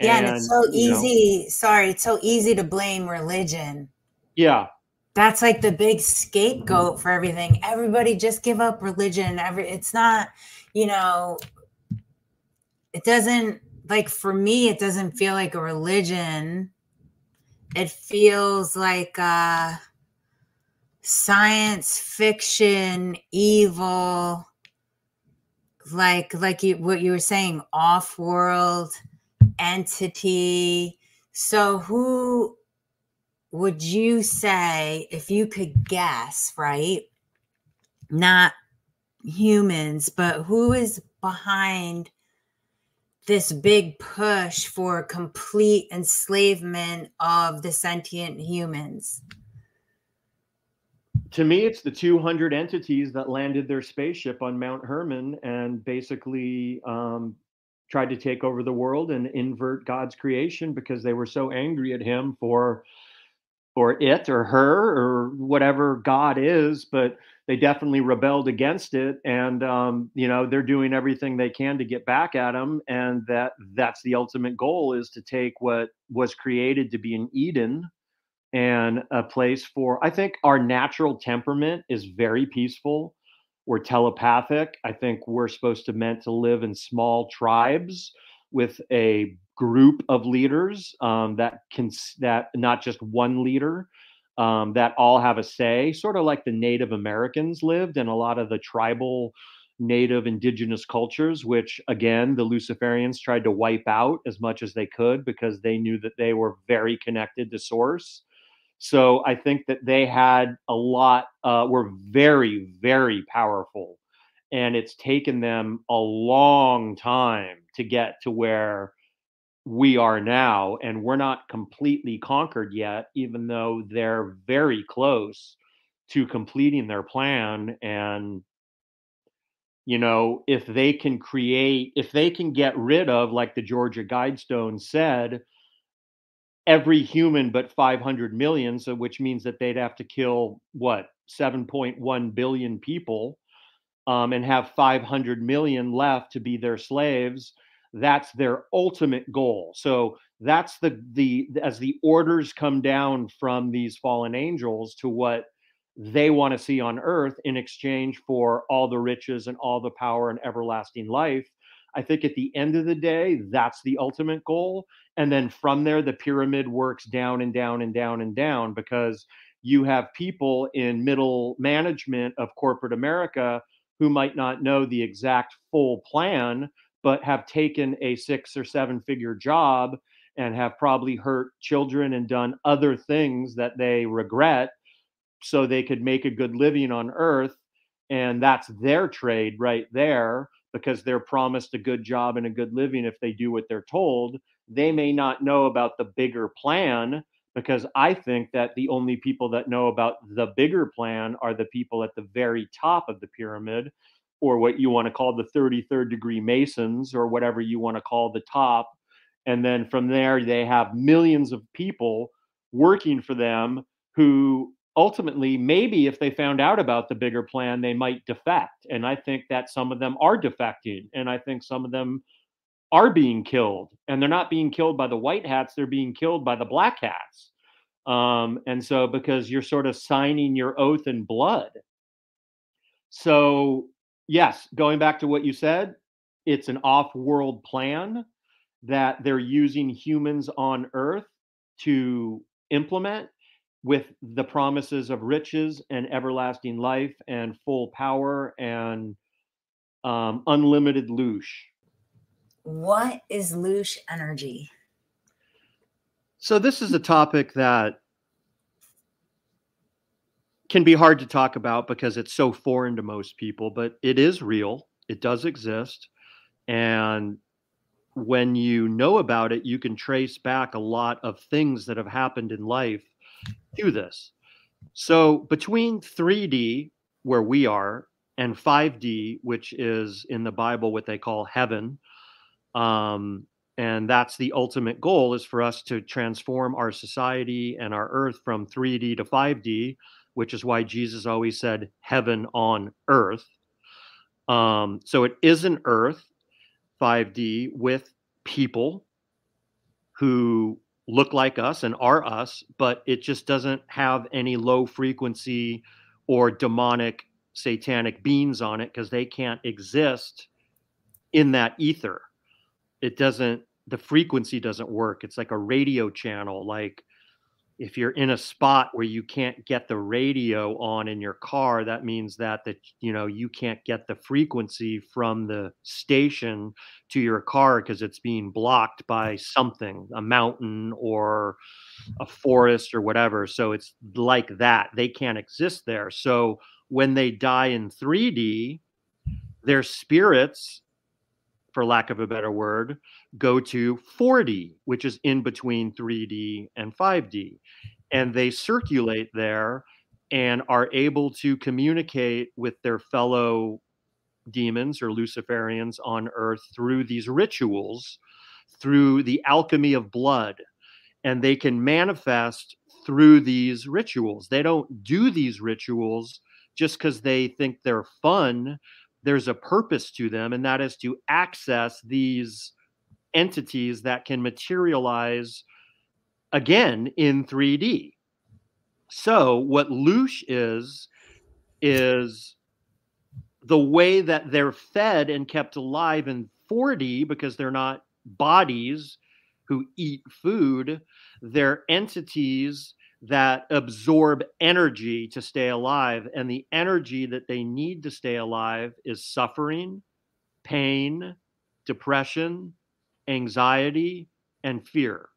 Yeah, and it's so easy. Sorry, it's so easy to blame religion. Yeah. That's like the big scapegoat for everything. Everybody just give up religion. It's not, it doesn't, like, for me, it doesn't feel like a religion. It feels like science fiction, evil, like what you were saying, off-world entity. So who would you say, if you could guess, right? Not humans, but who is behind this big push for complete enslavement of the sentient humans? To me, it's the 200 entities that landed their spaceship on Mount Hermon and basically tried to take over the world and invert God's creation because they were so angry at him or it or her or whatever God is, but they definitely rebelled against it. And, they're doing everything they can to get back at him. And that's the ultimate goal, is to take what was created to be an Eden and a place for, I think our natural temperament is very peaceful. We're telepathic. I think we're meant to live in small tribes with a group of leaders that not just one leader, that all have a say, sort of like the Native Americans lived and a lot of the tribal native indigenous cultures, which again, the Luciferians tried to wipe out as much as they could because they knew that they were very connected to source. So I think that they had were very, very powerful. And it's taken them a long time to get to where we are now. And we're not completely conquered yet, even though they're very close to completing their plan. And, if they can get rid of, like the Georgia Guidestone said, every human but 500 million, so which means that they'd have to kill 7.1 billion people, and have 500 million left to be their slaves. That's their ultimate goal. So that's as the orders come down from these fallen angels to what they want to see on earth in exchange for all the riches and all the power and everlasting life. I think at the end of the day, that's the ultimate goal. And then from there, the pyramid works down and down and down and down, because you have people in middle management of corporate America who might not know the exact full plan, but have taken a 6 or 7 figure job and have probably hurt children and done other things that they regret so they could make a good living on earth. And that's their trade right there, because they're promised a good job and a good living if they do what they're told. They may not know about the bigger plan, because I think that the only people that know about the bigger plan are the people at the very top of the pyramid, or what you want to call the 33rd degree Masons, or whatever you want to call the top. And then from there, they have millions of people working for them who ultimately, maybe if they found out about the bigger plan, they might defect. And I think that some of them are defecting. And I think some of them are being killed. And they're not being killed by the white hats, they're being killed by the black hats. And so, because you're sort of signing your oath in blood. So, yes, going back to what you said, it's an off world plan that they're using humans on earth to implement, with the promises of riches and everlasting life and full power and unlimited loosh. What is loosh energy? So this is a topic that can be hard to talk about because it's so foreign to most people, but it is real. It does exist. And when you know about it, you can trace back a lot of things that have happened in life to this. So between 3D, where we are, and 5D, which is in the Bible what they call heaven, and that's the ultimate goal, is for us to transform our society and our earth from 3D to 5D, which is why Jesus always said heaven on earth. So it is an earth, 5D, with people who look like us and are us, but it just doesn't have any low frequency or demonic satanic beings on it, because they can't exist in that ether. It doesn't, the frequency doesn't work. It's like a radio channel. Like if you're in a spot where you can't get the radio on in your car, that means that you can't get the frequency from the station to your car because it's being blocked by something, a mountain or a forest or whatever. So it's like that. They can't exist there. So when they die in 3D, their spirits, for lack of a better word, go to 4D, which is in between 3D and 5D. And they circulate there and are able to communicate with their fellow demons or Luciferians on earth through these rituals, through the alchemy of blood. And they can manifest through these rituals. They don't do these rituals just because they think they're fun. There's a purpose to them, and that is to access these entities that can materialize again in 3D. So what loosh is the way that they're fed and kept alive in 4D, because they're not bodies who eat food. They're entities that absorb energy to stay alive. And the energy that they need to stay alive is suffering, pain, depression, anxiety, and fear.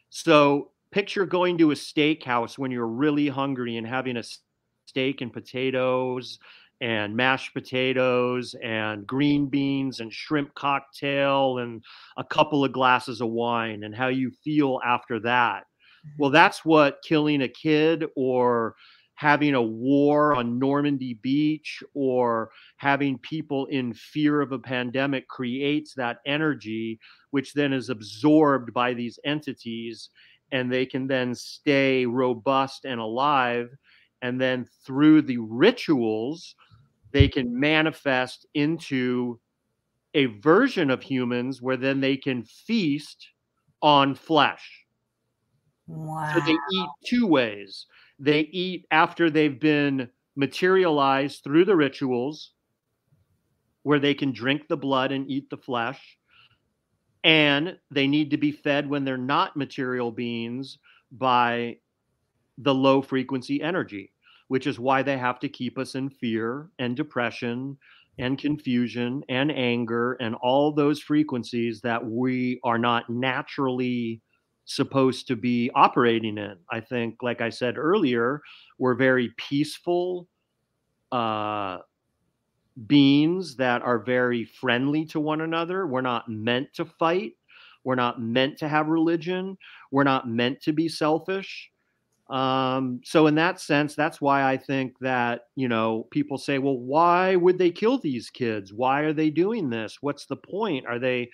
So picture going to a steakhouse when you're really hungry and having a steak and potatoes and mashed potatoes and green beans and shrimp cocktail and a couple of glasses of wine, and how you feel after that. Well, that's what killing a kid, or having a war on Normandy Beach, or having people in fear of a pandemic creates, that energy, which then is absorbed by these entities, and they can then stay robust and alive. And then through the rituals, they can manifest into a version of humans where then they can feast on flesh. Wow. So they eat two ways. They eat after they've been materialized through the rituals, where they can drink the blood and eat the flesh. And they need to be fed when they're not material beings by the low frequency energy, which is why they have to keep us in fear and depression and confusion and anger and all those frequencies that we are not naturally supposed to be operating in. I think, like I said earlier, we're very peaceful uh, beings that are very friendly to one another. We're not meant to fight. We're not meant to have religion. We're not meant to be selfish. So in that sense, that's why I think that, you know, people say, well, why would they kill these kids? Why are they doing this? What's the point? Are they,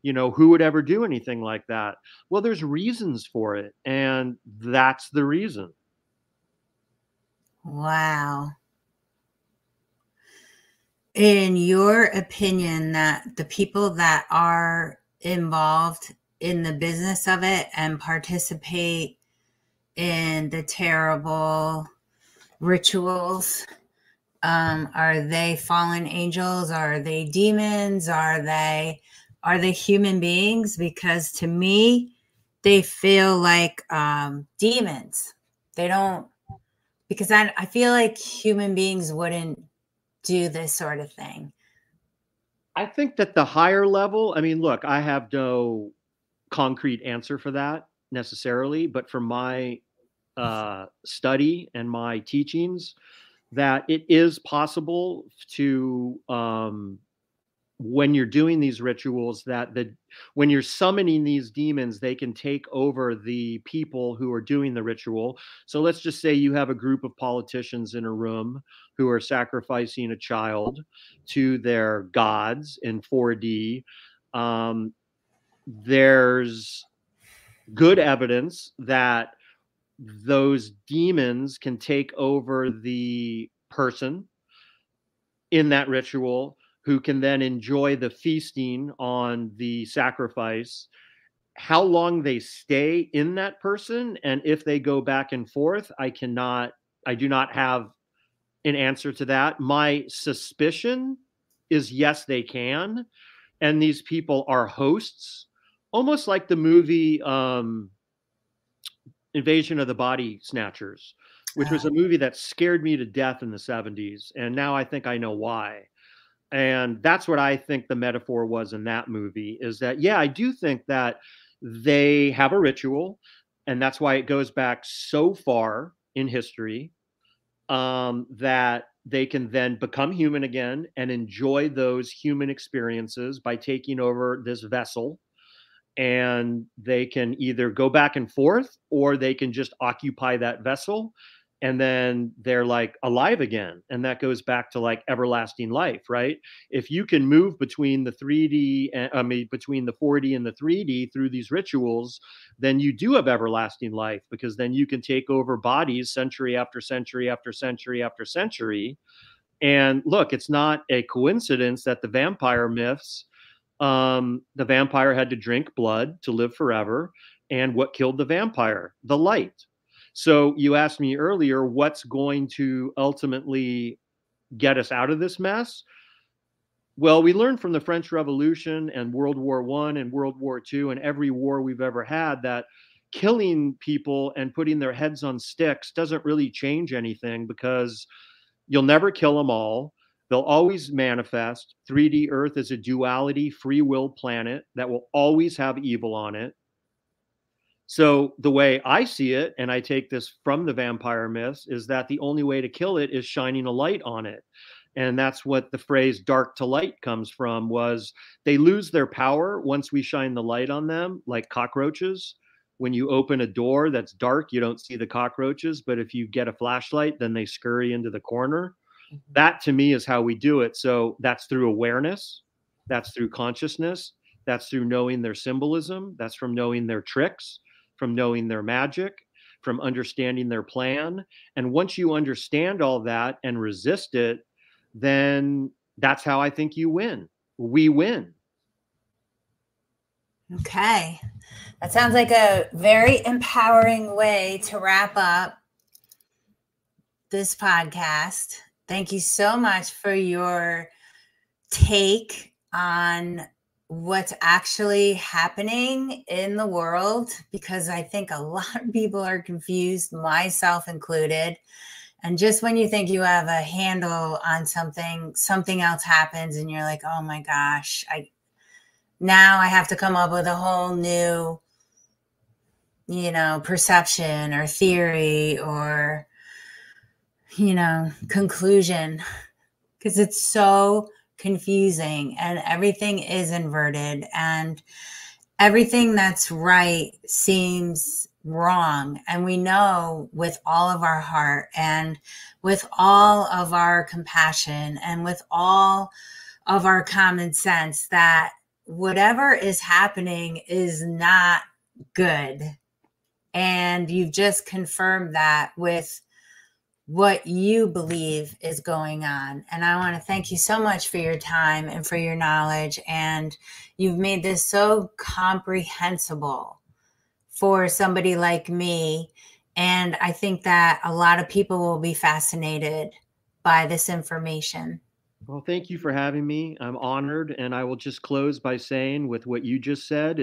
you know, who would ever do anything like that? Well, there's reasons for it. And that's the reason. Wow. In your opinion, that the people that are involved in the business of it and participate in the terrible rituals, are they fallen angels? Are they demons? Are they human beings? Because to me, they feel like demons. They don't, because I feel like human beings wouldn't do this sort of thing. I think that the higher level, I mean, look, I have no concrete answer for that necessarily, but from my study and my teachings, that it is possible to when you're doing these rituals, that when you're summoning these demons, they can take over the people who are doing the ritual. So let's just say you have a group of politicians in a room who are sacrificing a child to their gods in 4D. There's good evidence that those demons can take over the person in that ritual, who can then enjoy the feasting on the sacrifice. How long they stay in that person and if they go back and forth, I do not have an answer to that. My suspicion is yes, they can. And these people are hosts, almost like the movie Invasion of the Body Snatchers, which was a movie that scared me to death in the 70s. And now I think I know why. And that's what I think the metaphor was in that movie, is that, yeah, I do think that they have a ritual, and that's why it goes back so far in history, that they can then become human again and enjoy those human experiences by taking over this vessel. And they can either go back and forth, or they can just occupy that vessel, and then they're like alive again. And that goes back to like everlasting life, right? If you can move between the 3D, between the 4D and the 3D through these rituals, then you do have everlasting life, because then you can take over bodies century after century after century after century. And look, it's not a coincidence that the vampire myths, the vampire had to drink blood to live forever. And what killed the vampire? The light. So you asked me earlier, what's going to ultimately get us out of this mess? Well, we learned from the French Revolution and World War I and World War II and every war we've ever had that killing people and putting their heads on sticks doesn't really change anything, because you'll never kill them all. They'll always manifest. 3D Earth is a duality, free will planet that will always have evil on it. So the way I see it, and I take this from the vampire myths, is that the only way to kill it is shining a light on it. And that's what the phrase dark to light comes from, was they lose their power once we shine the light on them, like cockroaches. When you open a door that's dark, you don't see the cockroaches, but if you get a flashlight, then they scurry into the corner. That to me is how we do it. So that's through awareness, that's through consciousness, that's through knowing their symbolism, that's from knowing their tricks, from knowing their magic, from understanding their plan. And once you understand all that and resist it, then that's how I think you win. We win. Okay. That sounds like a very empowering way to wrap up this podcast. Thank you so much for your take on what's actually happening in the world, because I think a lot of people are confused, myself included. And just when you think you have a handle on something, something else happens and you're like, oh my gosh, now I have to come up with a whole new, perception or theory or, conclusion, because it's so confusing and everything is inverted and everything that's right seems wrong. And we know with all of our heart and with all of our compassion and with all of our common sense that whatever is happening is not good. And you've just confirmed that with what you believe is going on. And I want to thank you so much for your time and for your knowledge. And you've made this so comprehensible for somebody like me. And I think that a lot of people will be fascinated by this information. Well, thank you for having me. I'm honored. And I will just close by saying with what you just said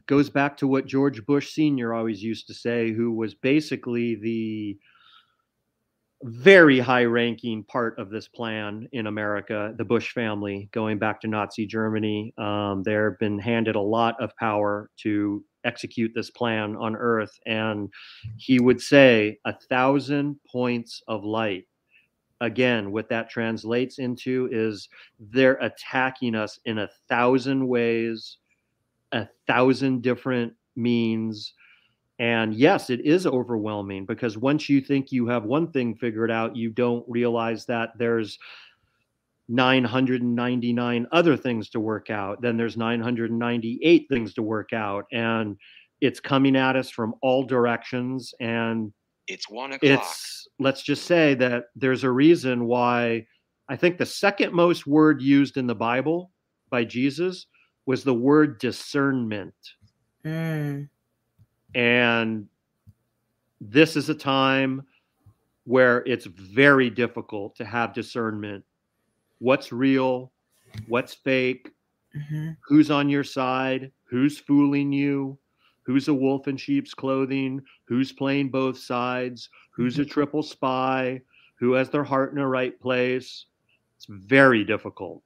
goes back to what George Bush Sr. always used to say, who was basically the very high-ranking part of this plan in America, the Bush family, going back to Nazi Germany. They've been handed a lot of power to execute this plan on Earth. And he would say 1,000 points of light. Again, what that translates into is they're attacking us in 1,000 ways, 1,000 different means. And yes, it is overwhelming because once you think you have one thing figured out, you don't realize that there's 999 other things to work out. Then there's 998 things to work out. And it's coming at us from all directions. And It's 1 o'clock. Let's just say that there's a reason why I think the second most word used in the Bible by Jesus was the word discernment. And this is a time where it's very difficult to have discernment. What's real? What's fake? Who's on your side? Who's fooling you? Who's a wolf in sheep's clothing? Who's playing both sides? Who's a triple spy? Who has their heart in the right place? It's very difficult.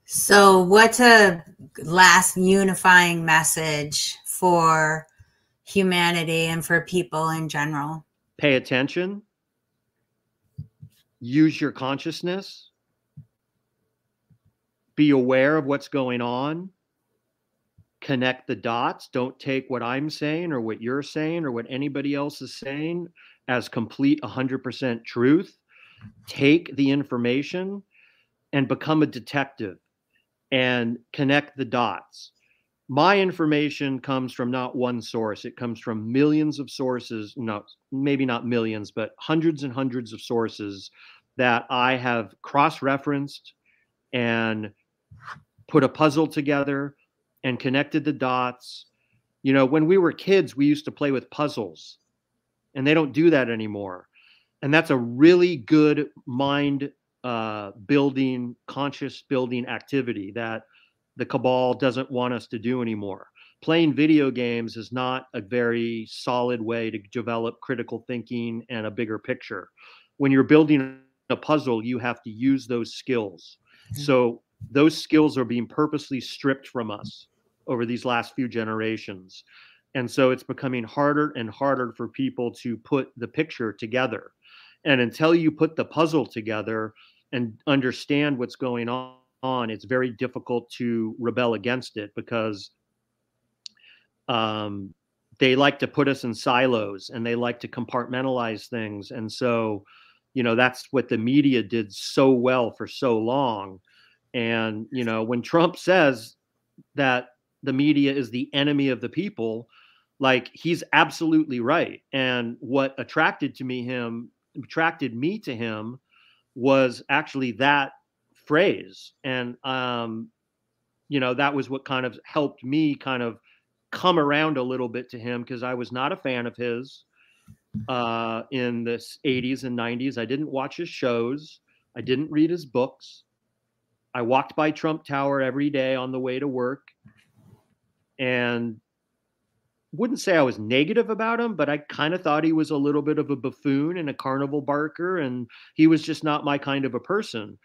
So what's a last unifying message for humanity and for people in general? Pay attention. Use your consciousness. Be aware of what's going on. Connect the dots. Don't take what I'm saying or what you're saying or what anybody else is saying as complete 100% truth. Take the information and become a detective and connect the dots. My information comes from not one source. It comes from millions of sources. No, maybe not millions, but hundreds and hundreds of sources that I have cross-referenced and put a puzzle together and connected the dots. You know, when we were kids, we used to play with puzzles, and they don't do that anymore. And that's a really good mind building, conscious building activity that the cabal doesn't want us to do anymore. Playing video games is not a very solid way to develop critical thinking and a bigger picture. When you're building a puzzle, you have to use those skills. So those skills are being purposely stripped from us over these last few generations. And so it's becoming harder and harder for people to put the picture together. And until you put the puzzle together and understand what's going on, it's very difficult to rebel against it because they like to put us in silos and they like to compartmentalize things. And so, you know, that's what the media did so well for so long. And, you know, when Trump says that the media is the enemy of the people, like, he's absolutely right. And what attracted me to him was actually that phrase. And, you know, that was what kind of helped me kind of come around a little bit to him, because I was not a fan of his in the 80s and 90s. I didn't watch his shows. I didn't read his books. I walked by Trump Tower every day on the way to work. And wouldn't say I was negative about him, but I kind of thought he was a little bit of a buffoon and a carnival barker, and he was just not my kind of a person.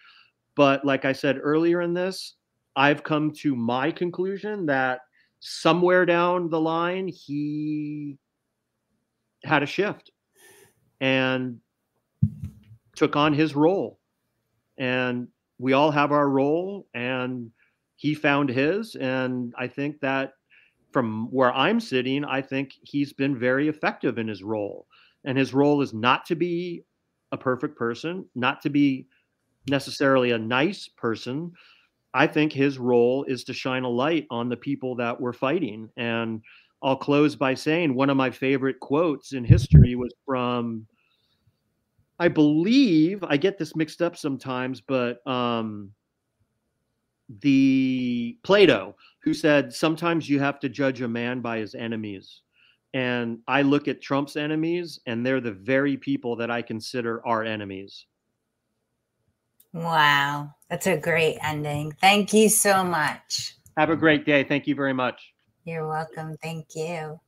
But like I said earlier in this, I've come to my conclusion that somewhere down the line, he had a shift and took on his role. And we all have our role, and he found his. And I think that from where I'm sitting, I think he's been very effective in his role. And his role is not to be a perfect person, not to be necessarily a nice person. I think his role is to shine a light on the people that we're fighting. And I'll close by saying one of my favorite quotes in history was from, I believe, I get this mixed up sometimes, but the Plato, who said, sometimes you have to judge a man by his enemies. And I look at Trump's enemies, and they're the very people that I consider our enemies. Wow. That's a great ending. Thank you so much. Have a great day. Thank you very much. You're welcome. Thank you.